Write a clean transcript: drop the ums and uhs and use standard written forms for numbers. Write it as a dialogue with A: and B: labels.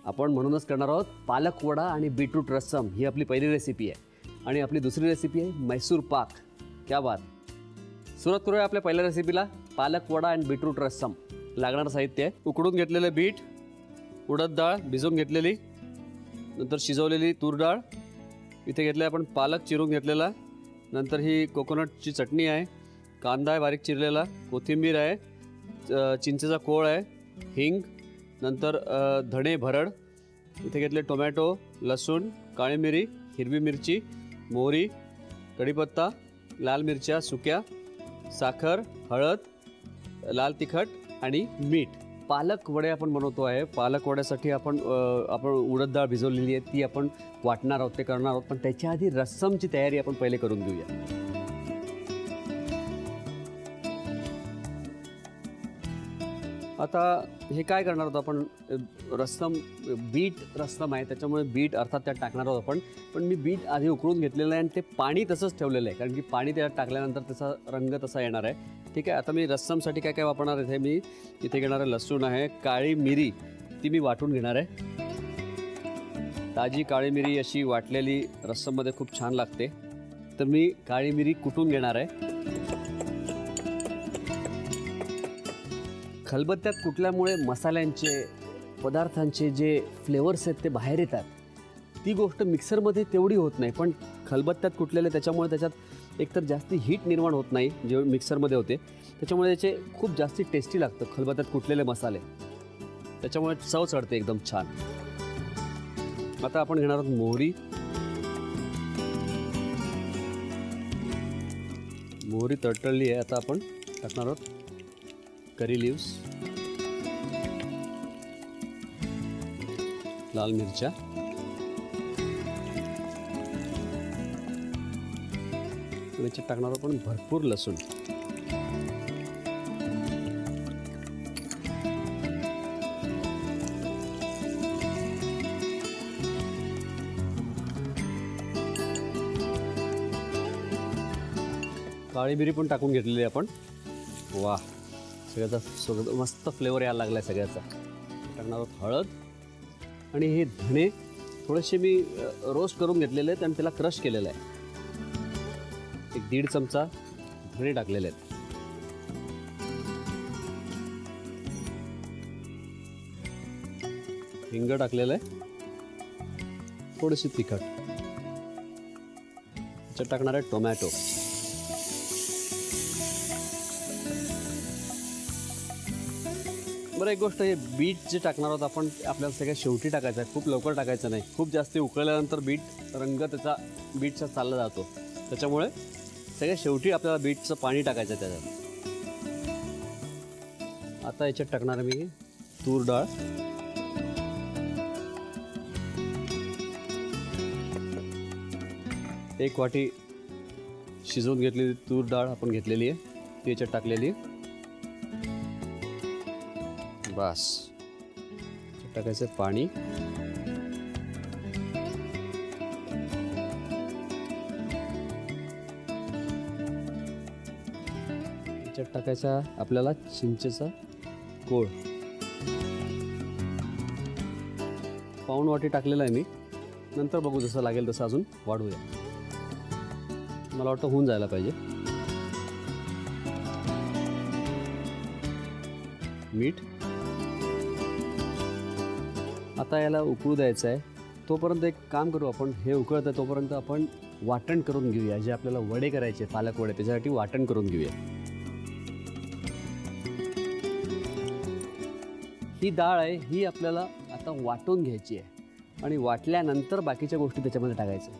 A: आपण म्हणूनच करणार आहोत पालक वडा आणि बीटरूट रस्सम. ही आपली पहिली रेसिपी आहे आणि आपली दुसरी रेसिपी आहे मैसूर पाक. क्या बात. सुरुवात करूया आपल्या पहिल्या रेसिपीला, पालक वडा आणि बीटरूट रस्सम. लागणारं साहित्य आहे उकडून घेतलेलं बीट, उडद डाळ भिजवून घेतलेली, नंतर शिजवलेली तूर डाळ, इथे घेतलं आपण पालक चिरून घेतलेला, नंतर ही कोकोनटची चटणी आहे, कांदा आहे बारीक चिरलेला, कोथिंबीर आहे, चिंचेचा कोळ आहे, हिंग, नंतर धणे भरड, इथे घेतले टोमॅटो, लसूण, काळी मिरी, हिरवी मिरची, मोहरी, कढीपत्ता, लाल मिरच्या सुक्या, साखर, हळद, लाल तिखट आणि मीठ. पालक वडे आपण बनवतो आहे. पालक वड्यासाठी आपण उडद डाळ भिजवलेली आहे, ती आपण वाटणार आहोत, ते करणार आहोत. पण त्याच्या आधी रस्समची तयारी आपण पहिले करून घेऊया. आता हे काय करणार आहोत आपण, रस्सम बीट रस्सम आहे, त्याच्यामुळे बीट अर्थात त्यात टाकणार आहोत आपण. पण मी बीट आधी उकळून घेतलेलं आहे आणि ते पाणी तसंच ठेवलेलं आहे, कारण की पाणी त्यात टाकल्यानंतर त्याचा रंग तसा येणार आहे. ठीक आहे. आता मी रस्समसाठी काय काय वापरणार आहे, मी इथे घेणार आहे लसूण आहे, काळी मिरी ती मी वाटून घेणार आहे. ताजी काळी मिरी अशी वाटलेली रस्सममध्ये खूप छान लागते, तर मी काळी मिरी कुटून घेणार आहे. खलबत्त्यात कुटल्यामुळे मसाल्यांचे, पदार्थांचे जे फ्लेवर्स आहेत ते बाहेर येतात. ती गोष्ट मिक्सरमध्ये तेवढी होत नाही, पण खलबत्त्यात कुटलेले त्याच्यामुळे त्याच्यात एकतर जास्ती हीट निर्माण होत नाही जे मिक्सरमध्ये होते, त्याच्यामुळे त्याचे खूप जास्ती टेस्टी लागतं खलबत्त्यात कुटलेले मसाले, त्याच्यामुळे चव चढते एकदम छान. आता आपण घेणार आहोत मोहरी. मोहरी तडतडली आहे, आता आपण टाकणार आहोत करी लिव्स, लाल मिरच्या, याच्यात टाकणार आपण भरपूर लसूण, काळी मिरी पण टाकून घेतलेली आपण. वा, सगळ्याचा मस्त फ्लेवर यायला लागला आहे सगळ्याचा. टाकणार आहोत हळद आणि हे धणे थोडेसे मी रोस्ट करून घेतलेले आहेत आणि त्याला क्रश केलेलं आहे. 1-1.5 चमचा धणे टाकलेले आहेत. हिंग टाकलेलं आहे, थोडीशी तिखट. त्याच्यात टाकणार आहे टोमॅटो. बरं, एक गोष्ट, हे बीट जे टाकणार आहोत आपण, आपल्याला सगळ्यात शेवटी टाकायचं आहे, खूप लवकर टाकायचं नाही. खूप जास्त उकळल्यानंतर बीट रंग त्याचा बीटचा चालला जातो, त्याच्यामुळे सगळ्यात शेवटी आपल्याला बीटचं पाणी टाकायचं आहे त्याच्यात. आता याच्यात टाकणार मी तूर डाळ, एक वाटी शिजवून घेतलेली तूर डाळ आपण घेतलेली आहे, ती याच्यात टाकलेली आहे. बस, टाकायचं पाणी. याच्यात टाकायचा आपल्याला चिंचेचा कोळ, पाऊण वाटी टाकलेला आहे मी. नंतर बघू, जसं लागेल तसं अजून वाढवूया. मला वाटतं होऊन जायला पाहिजे. मीठ. आता याला उकळू द्यायचं आहे. तोपर्यंत एक काम करू आपण, हे उकळतं तोपर्यंत आपण वाटण करून घेऊया. जे आपल्याला वडे करायचे, पालक वडे, त्याच्यासाठी वाटण करून घेऊया. ही डाळ आहे, ही आपल्याला आता वाटून घ्यायची आहे आणि वाटल्यानंतर बाकीच्या गोष्टी त्याच्यामध्ये टाकायच्या.